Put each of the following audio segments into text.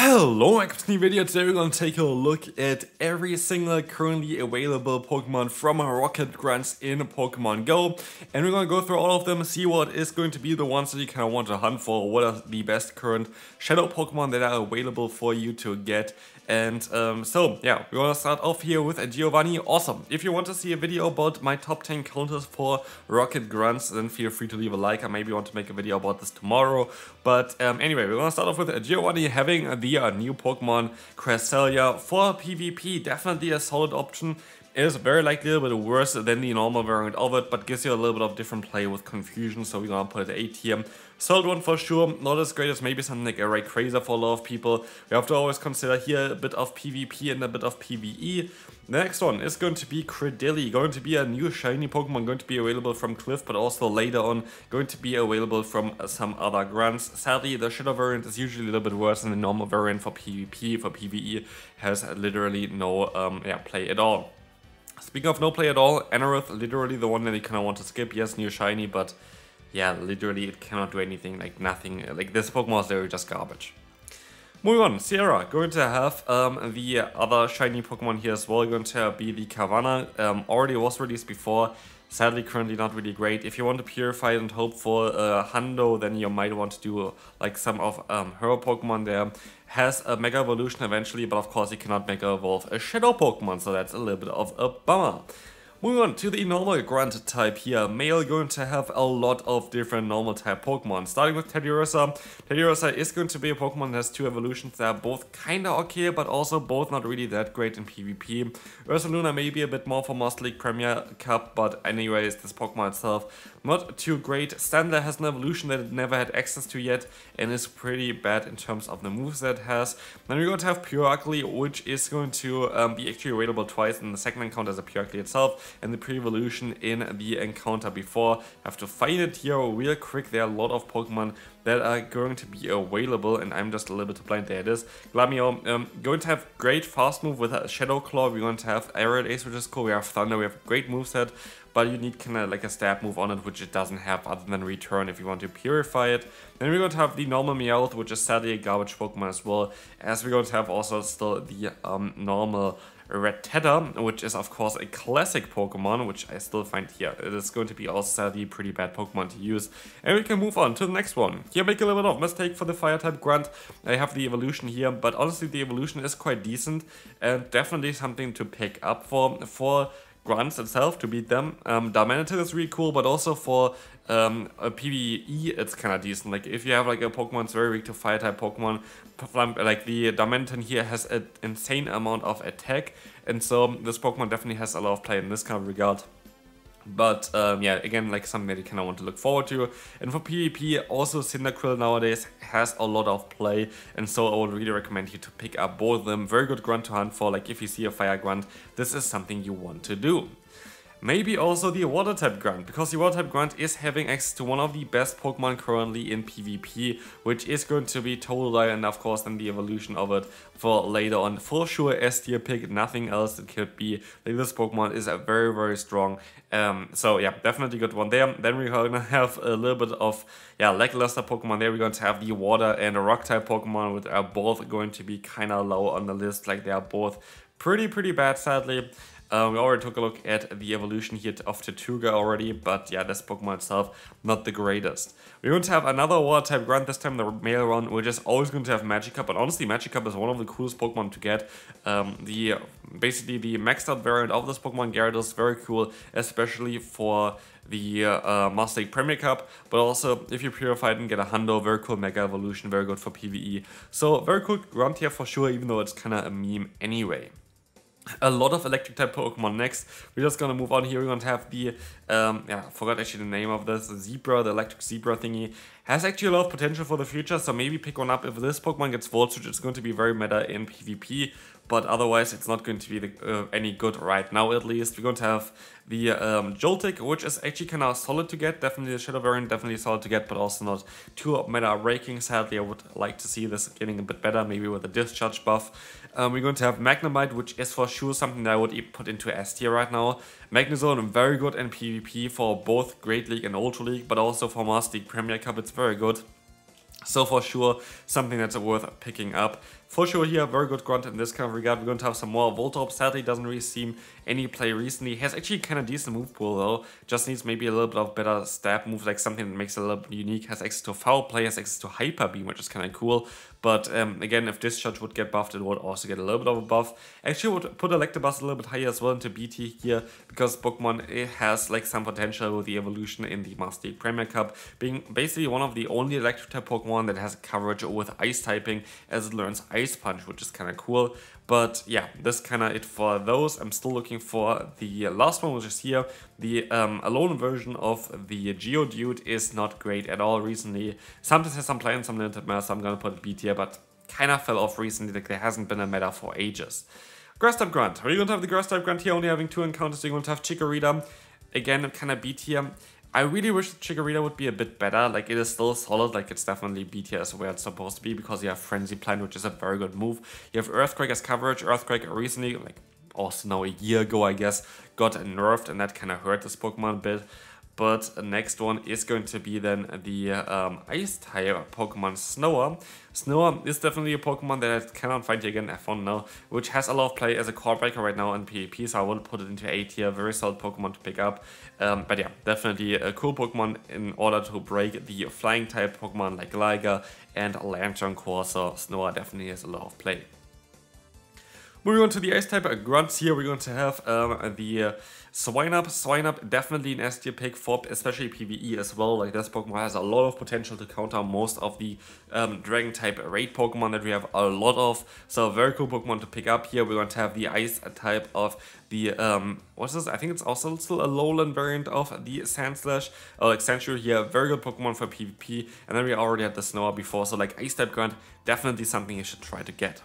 Hello, welcome to the new video. Today we're going to take a look at every single currently available Pokemon from Rocket Grunts in Pokemon Go. And we're going to go through all of them, see what is going to be the ones that you kind of want to hunt for, what are the best current Shadow Pokemon that are available for you to get. And so yeah, we're going to start off here with a Giovanni. Awesome. If you want to see a video about my top 10 counters for Rocket Grunts, then feel free to leave a like. I maybe want to make a video about this tomorrow. But anyway, we're going to start off with a Giovanni having the new Pokemon Cresselia for PvP. Definitely a solid option. It is very likely a little bit worse than the normal variant of it, but gives you a little bit of different play with confusion, so we're gonna put it 8 here. Solid one for sure, not as great as maybe something like a Rayquaza for a lot of people. We have to always consider here a bit of PvP and a bit of PvE. The next one is going to be Credilli, going to be a new shiny Pokemon, going to be available from Cliff, but also later on going to be available from some other grunts. Sadly, the Shadow variant is usually a little bit worse than the normal variant for PvP. For PvE has literally no play at all. Speaking of no play at all, Anorith, literally the one that you kind of want to skip. Yes, new shiny, but yeah, literally it cannot do anything, like nothing. Like this Pokemon is literally just garbage. Moving on, Sierra, going to have the other shiny Pokemon here as well, going to be the Carvanha. Already was released before, sadly currently not really great. If you want to purify it and hope for Hundo, then you might want to do like some of her Pokemon there. Has a Mega Evolution eventually, but of course you cannot Mega Evolve a Shadow Pokemon, so that's a little bit of a bummer. Moving on to the normal grunt type here, male going to have a lot of different normal type Pokemon. Starting with Teddiursa. Teddiursa is going to be a Pokemon that has two evolutions that are both kinda okay, but also both not really that great in PvP. Ursaluna may be a bit more for Master League Premier Cup, but anyways, this Pokemon itself not too great. Stantler has an evolution that it never had access to yet and is pretty bad in terms of the moves that it has. Then we're going to have Purugly, which is going to be actually available twice in the second encounter as a Purugly itself, and the pre-evolution in the encounter before. Have to find it here real quick. There are a lot of Pokemon that are going to be available, and I'm just a little bit blind. There it is. Glameow, going to have great fast move with a Shadow Claw. We're going to have Aerial Ace, which is cool. We have Thunder, we have a great moveset, but you need kind of like a stab move on it, which it doesn't have other than Return if you want to purify it. Then we're going to have the normal Meowth, which is sadly a garbage Pokemon as well, as we're going to have also still the normal Rattata, which is of course a classic Pokemon, which I still find here. It is going to be also sadly pretty bad Pokemon to use. And we can move on to the next one. Here make a little bit of mistake for the fire type grunt. I have the evolution here, but honestly the evolution is quite decent and definitely something to pick up for grunts itself to beat them. Darmanitan is really cool, but also for a PvE it's kind of decent. Like if you have like a Pokemon that's very weak to fire type Pokemon, like the Darmanitan here has an insane amount of attack, and so this Pokemon definitely has a lot of play in this kind of regard. But yeah, again, like something that you kind of want to look forward to. And for PvP, also Cyndaquil nowadays has a lot of play, and so I would really recommend you to pick up both of them. Very good grunt to hunt for. Like if you see a fire grunt, this is something you want to do. Maybe also the water type grunt, because the water type grunt is having access to one of the best Pokemon currently in PvP, which is going to be Totodile, and of course then the evolution of it for later on. For sure S tier pick, nothing else it could be. Like this Pokemon is a very, very strong. So yeah, definitely good one there. Then we're gonna have a little bit of lackluster Pokemon there. We're going to have the water and a rock type Pokemon, which are both going to be kind of low on the list. Like they are both pretty bad, sadly. We already took a look at the evolution here of Tirtouga already, but yeah, this Pokemon itself, not the greatest. We're going to have another water type grunt, this time the male one, which is always going to have Magikarp, but honestly Magikarp is one of the coolest Pokemon to get. Basically the maxed out variant of this Pokemon, Gyarados, is very cool, especially for the Master League Premier Cup, but also if you purify it and get a Hundo, very cool Mega Evolution, very good for PvE. So very cool grunt here for sure, even though it's kind of a meme anyway. A lot of electric type Pokemon next. We're just gonna move on here. We're going to have the, I forgot actually the name of this, the Zebra, the electric Zebra thingy. Has actually a lot of potential for the future, so maybe pick one up. If this Pokemon gets Volt Switch, it's going to be very meta in PvP, but otherwise it's not going to be any good right now at least. We're going to have the Joltik, which is actually kind of solid to get. Definitely the Shadow variant, definitely solid to get, but also not too meta raking. Sadly, I would like to see this getting a bit better, maybe with a discharge buff. We're going to have Magnemite, which is for sure something that I would put into S tier right now. Magnezone, very good in PvP for both Great League and Ultra League, but also for Master League Premier Cup, it's very good. So for sure, something that's worth picking up. For sure here, very good grunt in this kind of regard. We're going to have some more Voltorb. Sadly, doesn't really seem any play recently. Has actually kind of decent move pool though. Just needs maybe a little bit of better stab move, like something that makes it a little bit unique. Has access to Foul Play, has access to Hyper Beam, which is kind of cool. But again, if Discharge would get buffed, it would also get a little bit of a buff. Actually, would put Electabuzz a little bit higher as well into BT here, because Pokemon it has like some potential with the evolution in the Master League Premier Cup, being basically one of the only electric type Pokemon that has coverage with ice typing as it learns Ice Punch, which is kind of cool. But yeah, this kind of it for those. I'm still looking for the last one, which is here. The alone version of the Geodude is not great at all recently. Sometimes has some play in some limited meta, so I'm gonna put it B tier, but kind of fell off recently. Like there hasn't been a meta for ages. Grass type Grunt. Are you going to have the Grass type Grunt here, only having 2 encounters? So you're going to have Chikorita. Again, kind of B tier. I really wish Chikorita would be a bit better. Like, it is still solid. Like, it's definitely B tier as where it's supposed to be, because you have Frenzy Plant, which is a very good move. You have Earthquake as coverage. Earthquake recently, like, also now a year ago, I guess, got nerfed, and that kind of hurt this Pokemon a bit. But the next one is going to be then the Ice type Pokemon Snower. Snower is definitely a Pokemon that I cannot find here again, I found now, which has a lot of play as a core breaker right now in PvP, so I will put it into A tier, very solid Pokemon to pick up. But yeah, definitely a cool Pokemon in order to break the flying type Pokemon like Liger and Lantern Core, so Snower definitely has a lot of play. Moving on to the Ice type Grunts here, we're going to have the Swinub. Swinub definitely an S tier pick for especially PvE as well. Like this Pokemon has a lot of potential to counter most of the Dragon type raid Pokemon that we have a lot of. So a very cool Pokemon to pick up here. We're going to have the Ice type of the what's this? I think it's also still a lowland variant of the Sandslash. Like Sandshrew here, very good Pokemon for PvP. And then we already had the Snower before, so like Ice type Grunt, definitely something you should try to get.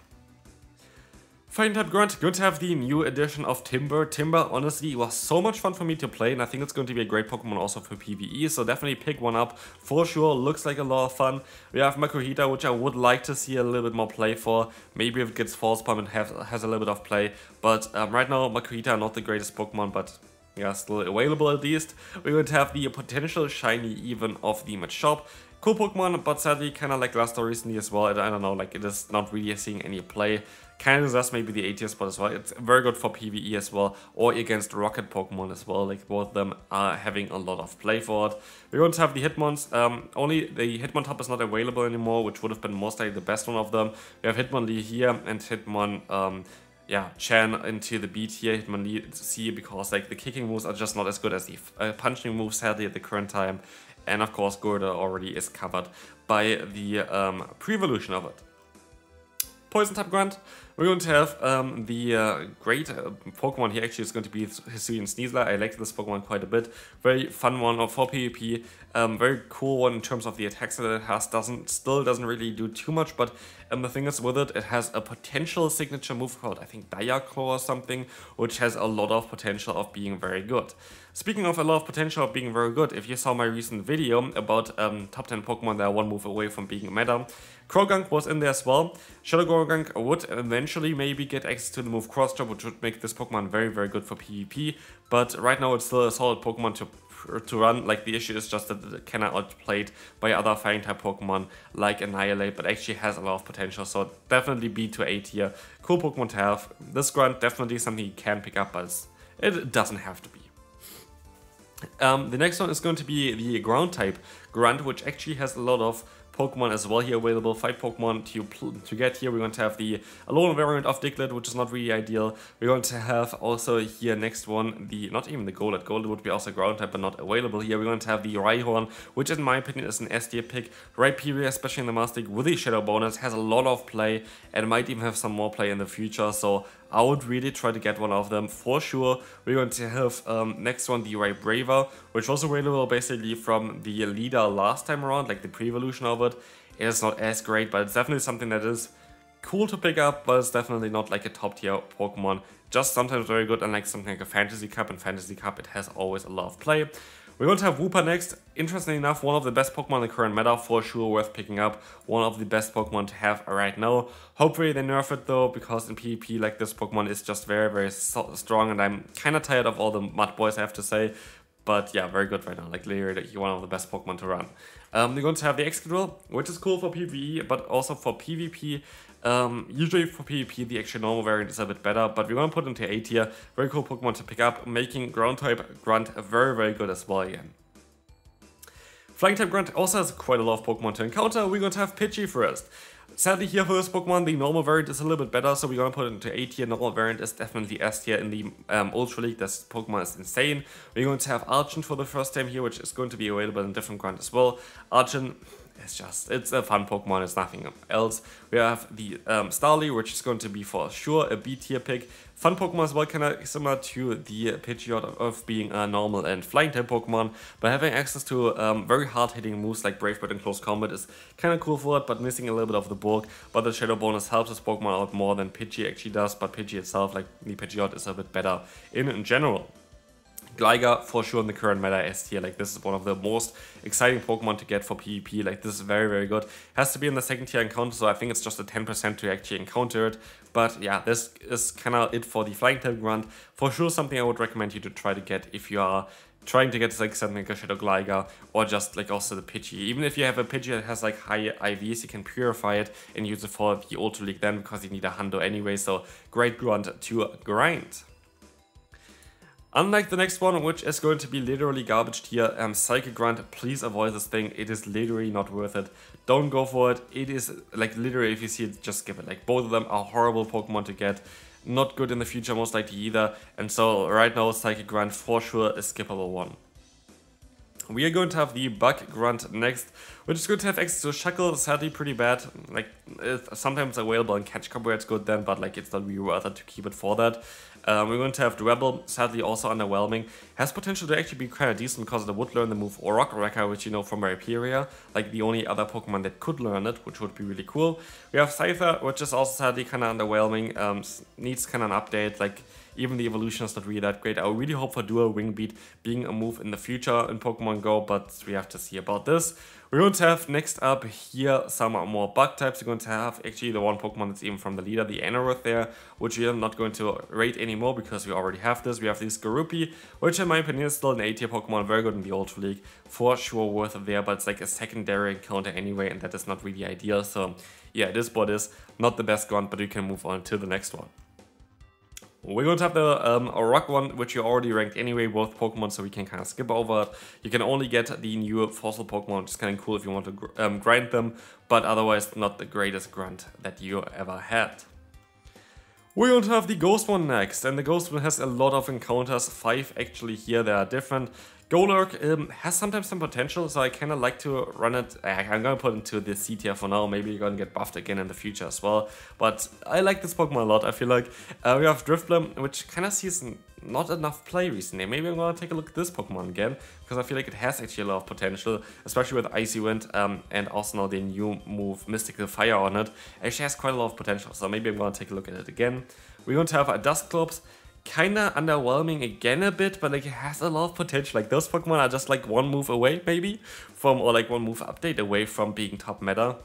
Fighting type Grunt, good to have the new edition of Timber. Timber, honestly, was so much fun for me to play, and I think it's going to be a great Pokemon also for PvE, so definitely pick one up for sure. Looks like a lot of fun. We have Makuhita, which I would like to see a little bit more play for. Maybe if it gets False Palm and has a little bit of play, but right now Makuhita not the greatest Pokemon, but yeah, still available at least. We're going to have the potential shiny even of the Machop. Cool Pokemon, but sadly kind of like Glastor recently as well. I don't know, like it is not really seeing any play. Kind of deserves maybe the A tier spot as well. It's very good for PvE as well, or against Rocket Pokemon as well. Like both of them are having a lot of play for it. We're going to have the Hitmons. Only the Hitmontop is not available anymore, which would have been most likely the best one of them. We have Hitmonlee here and Hitmon Chan into the B tier, Hitmonlee C, because like the kicking moves are just not as good as the punching moves sadly at the current time. And of course Gorda already is covered by the pre-evolution of it. Poison type Grunt, we're going to have the great Pokemon here. Actually, it's going to be Hisuian Sneasler. I like this Pokemon quite a bit. Very fun one for PvP. Very cool one in terms of the attacks that it has. Still doesn't really do too much, but the thing is with it has a potential signature move called, I think, Diaclaw or something, which has a lot of potential of being very good. Speaking of a lot of potential of being very good, if you saw my recent video about top 10 Pokemon that are one move away from being meta, Croagunk was in there as well. Shadow Croagunk would eventually maybe get access to the move Cross Chop, which would make this Pokemon very, very good for PvP, but right now it's still a solid Pokemon to run. Like the issue is just that it cannot outplayed by other fighting type Pokemon like Annihilate, but actually has a lot of potential, so definitely B to A tier. Cool Pokemon to have. This Grunt definitely something you can pick up, but it doesn't have to be. The next one is going to be the Ground type Grunt, which actually has a lot of Pokemon as well here available. 5 Pokemon to get here. We're going to have the Alone variant of Diglett, which is not really ideal. We're going to have also here next one, not even the Golett. Golett would be also Ground type, but not available here. We're going to have the Rhyhorn, which in my opinion is an S tier pick. Rhyperior, especially in the Master League with the Shadow bonus, has a lot of play and might even have some more play in the future. So I would really try to get one of them for sure. We're going to have next one, the Raybraver, which was available basically from the leader last time around, like the pre-evolution of it. It is not as great, but it's definitely something that is cool to pick up, but it's definitely not like a top tier Pokemon. Just sometimes very good, and like something like a Fantasy Cup. In Fantasy Cup, it has always a lot of play. We're going to have Wooper next. Interestingly enough, one of the best Pokemon in the current meta, for sure worth picking up. One of the best Pokemon to have right now. Hopefully they nerf it though, because in PvP like this Pokemon is just very, very strong, and I'm kind of tired of all the Mud Boys, I have to say. But yeah, very good right now. Like literally one of the best Pokemon to run. We're going to have the Excadrill, which is cool for PvE, but also for PvP. Usually for PvP, the actual normal variant is a bit better, but we're going to put into A tier. Very cool Pokemon to pick up, making ground type Grunt very, very good as well again. Flying type Grunt also has quite a lot of Pokemon to encounter. We're going to have Pidgey first. Sadly here for this Pokemon, the normal variant is a little bit better, so we're going to put it into A tier. Normal variant is definitely S tier in the Ultra League. This Pokemon is insane. We're going to have Archon for the first time here, which is going to be available in different Grunt as well. Archon, it's a fun Pokemon, it's nothing else. We have the Starly, which is going to be for sure a B tier pick. Fun Pokemon as well, kind of similar to the Pidgeot of being a normal and flying type Pokemon, but having access to very hard hitting moves like Brave Bird in close combat is kind of cool for it, but missing a little bit of the bulk. But the Shadow bonus helps this Pokemon out more than Pidgey actually does, but Pidgey itself, like the Pidgeot, is a bit better in general. Gligar, for sure in the current meta S tier, like this is one of the most exciting Pokemon to get for PvP, like this is very, very good. Has to be in the second tier encounter, so I think it's just a 10% to actually encounter it. But yeah, this is kind of it for the Flying type Grunt. For sure something I would recommend you to try to get if you are trying to get like something like a Shadow Gligar, or just like also the Pidgey. Even if you have a Pidgey that has like high IVs, you can purify it and use it for the Ultra League then, because you need a Hundo anyway, so great Grunt to grind. Unlike the next one, which is going to be literally garbage tier, Psychic Grunt, please avoid this thing. It is literally not worth it. Don't go for it. It is like literally, if you see it, just skip it. Like both of them are horrible Pokemon to get. Not good in the future, most likely either. And so right now, Psychic Grunt for sure a skippable one. We are going to have the Bug Grunt next, which is going to have access to Shackle, sadly pretty bad. Like, it's sometimes available in catch combo, it's good then, but like it's not really worth it to keep it for that. We're going to have Dwebble, sadly also underwhelming. Has potential to actually be kind of decent because it would learn the move Rock Wrecker, which you know from Rhyperior, like the only other Pokemon that could learn it, which would be really cool. We have Scyther, which is also sadly kind of underwhelming, needs kind of an update, like even the evolution is not really that great. I really hope for Dual Wing Beat being a move in the future in Pokemon Go, but we have to see about this. We're going to have next up here some more bug types. We're going to have actually the one Pokemon that's even from the leader, the Anorith there, which we are not going to rate anymore because we already have this. We have this Skorupi, which in my opinion is still an A tier Pokemon, very good in the Ultra League, for sure worth it there, but it's like a secondary encounter anyway, and that is not really ideal. So yeah, it is what it is. Not the best Grunt, but we can move on to the next one. We're going to have the Rock one, which you already ranked anyway, both Pokemon, so we can kind of skip over it. You can only get the new fossil Pokemon, which is kind of cool if you want to grind them, but otherwise not the greatest Grunt that you ever had. We're going to have the Ghost one next, and the Ghost one has a lot of encounters, 5 actually here, they are different. Golurk has sometimes some potential, so I kind of like to run it. I'm going to put it into the C tier for now. Maybe you're going to get buffed again in the future as well. But I like this Pokemon a lot, I feel like. We have Drifblim, which kind of sees not enough play recently. Maybe I'm going to take a look at this Pokemon again, because I feel like it has actually a lot of potential, especially with Icy Wind and also now the new move Mystical Fire on it. It actually has quite a lot of potential, so maybe I'm going to take a look at it again. We're going to have a Dusclops. Kinda underwhelming again a bit, but like it has a lot of potential. Like those Pokemon are just like one move away maybe from, or like one move update away from being top meta.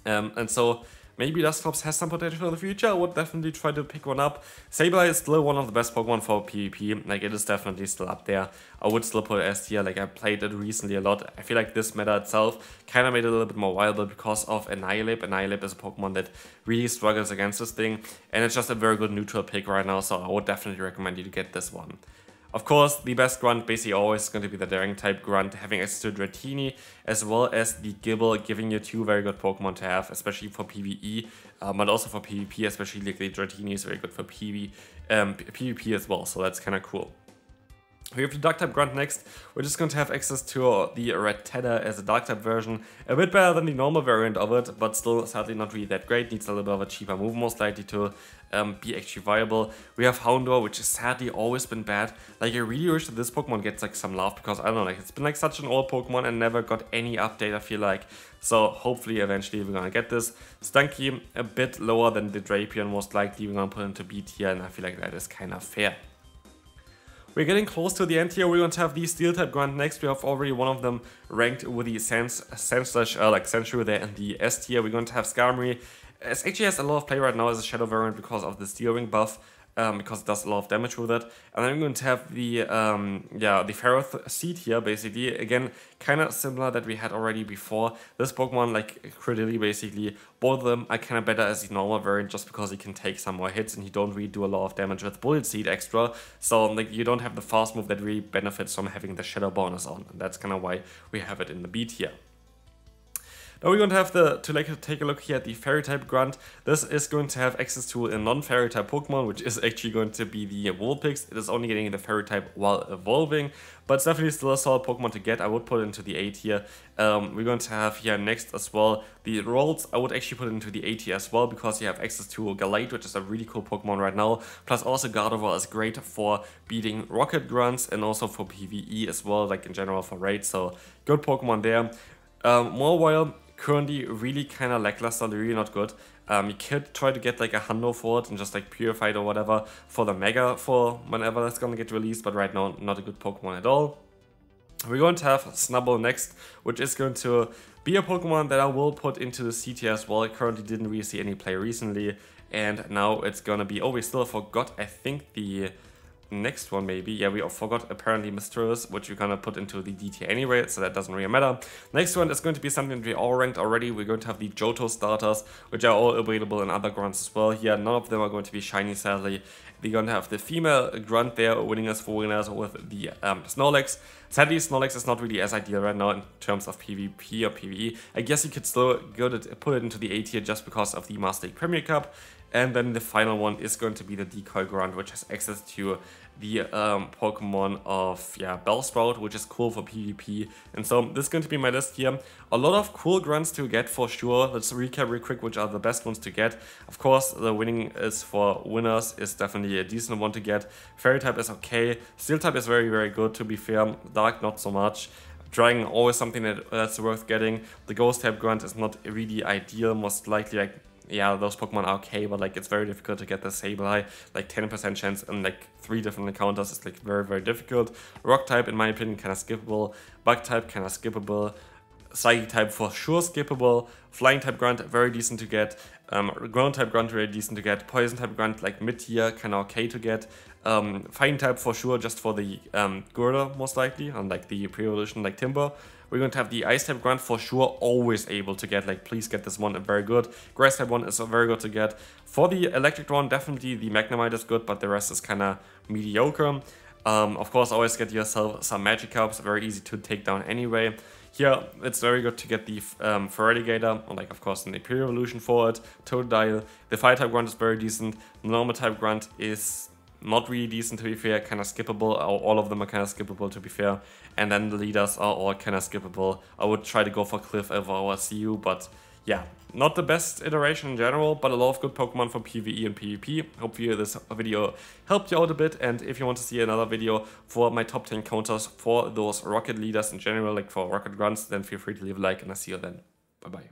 And so maybe Dusclops has some potential in the future. I would definitely try to pick one up. Sableye is still one of the best Pokemon for PvP. Like it is definitely still up there. I would still put it S tier. Like I played it recently a lot. I feel like this meta itself kind of made it a little bit more viable because of Annihilape. Annihilape is a Pokemon that really struggles against this thing. And it's just a very good neutral pick right now. So I would definitely recommend you to get this one. Of course, the best Grunt basically always is going to be the Daring type Grunt, having access to Dratini, as well as the Gible, giving you 2 very good Pokemon to have, especially for PvE, but also for PvP, especially like the Dratini is very good for PvP as well, so that's kind of cool. We have the Dark-type Grunt next, which is going to have access to the Rattata as a Dark-type version. A bit better than the normal variant of it, but still sadly not really that great. Needs a little bit of a cheaper move, most likely, to be actually viable. We have Houndour, which has sadly always been bad. Like, I really wish that this Pokemon gets like some love, because, I don't know, like, it's been like such an old Pokemon and never got any update, I feel like. So, hopefully, eventually, we're gonna get this. Stunky, a bit lower than the Drapion, most likely. We're gonna put it into B tier, and I feel like that is kind of fair. We're getting close to the end here. We're going to have the Steel-type Grunt next. We have already one of them ranked with the Sandshrew there in the S tier. We're going to have Skarmory. It actually has a lot of play right now as a Shadow variant because of the Steel Ring buff. because it does a lot of damage with it. And then I'm going to have the the Ferroth Seed here, basically. Again, kind of similar that we had already before. This Pokemon, like critically, basically, both of them are kind of better as the normal variant just because he can take some more hits and he don't really do a lot of damage with Bullet Seed extra. So like you don't have the fast move that really benefits from having the Shadow bonus on. And that's kind of why we have it in the B tier. Now we're going to have take a look here at the Fairy type Grunt. This is going to have access to a non-Fairy type Pokemon, which is actually going to be the Vulpix. It is only getting the Fairy type while evolving, but it's definitely still a solid Pokemon to get. I would put it into the A tier. We're going to have here next as well the Rolls. I would actually put it into the A tier as well because you have access to Galate, which is a really cool Pokemon right now. Plus also Gardevoir is great for beating Rocket Grunts and also for PvE as well, like in general for raids. So good Pokemon there. Mawile, currently really kind of lackluster, really not good. You could try to get like a Hundo for it and just like Purified or whatever for the Mega for whenever that's gonna get released, but right now not a good Pokemon at all. We're going to have Snubbull next, which is going to be a Pokemon that I will put into the C tier as well. I currently didn't really see any play recently, and now it's gonna be, oh, we still forgot, I think, the next one maybe. Yeah, we forgot apparently Misterious, which we're gonna put into the D tier anyway, so that doesn't really matter. Next one is going to be something that we all ranked already. We're going to have the Johto starters, which are all available in other grunts as well. Here, none of them are going to be shiny, sadly. We're going to have the female grunt there winning us for winners with the Snorlax. Sadly, Snorlax is not really as ideal right now in terms of PvP or PvE. I guess you could still put it into the A tier just because of the Master League Premier Cup. And then the final one is going to be the Decoy Grunt, which has access to the Pokemon of Bellsprout, which is cool for PvP. And so this is going to be my list here. A lot of cool grunts to get for sure. Let's recap real quick which are the best ones to get. Of course, the winning is for winners is definitely a decent one to get. Fairy type is okay. Steel type is very, very good, to be fair. Dark, not so much. Dragon, always something that's worth getting. The Ghost type grunt is not really ideal, most likely like, yeah, those Pokemon are okay, but like it's very difficult to get the Sableye, like 10% chance and like 3 different encounters is like very, very difficult. Rock type, in my opinion, kind of skippable. Bug type, kind of skippable. Psychic type for sure skippable. Flying type grunt, very decent to get. Ground type grunt, very decent to get. Poison type grunt, like mid tier, kind of okay to get. Fighting type for sure, just for the Gurda most likely, unlike the pre-evolution like Timber. We're going to have the Ice type grunt for sure, always able to get, like please get this one, very good. Grass type one is very good to get. For the electric one, definitely the Magnemite is good, but the rest is kind of mediocre. Of course, always get yourself some Magikarps, very easy to take down anyway. Here, it's very good to get the Feraligatr, or like of course an Imperial Evolution for it. Totodile. The Fire type grunt is very decent. The Normal type grunt is not really decent, to be fair, kind of skippable. All of them are kind of skippable, to be fair. And then the leaders are all kind of skippable. I would try to go for Cliff over our CU, but yeah, not the best iteration in general, but a lot of good Pokemon for PvE and PvP. Hopefully this video helped you out a bit, and if you want to see another video for my top 10 counters for those Rocket leaders in general, like for Rocket Grunts, then feel free to leave a like, and I'll see you then. Bye bye.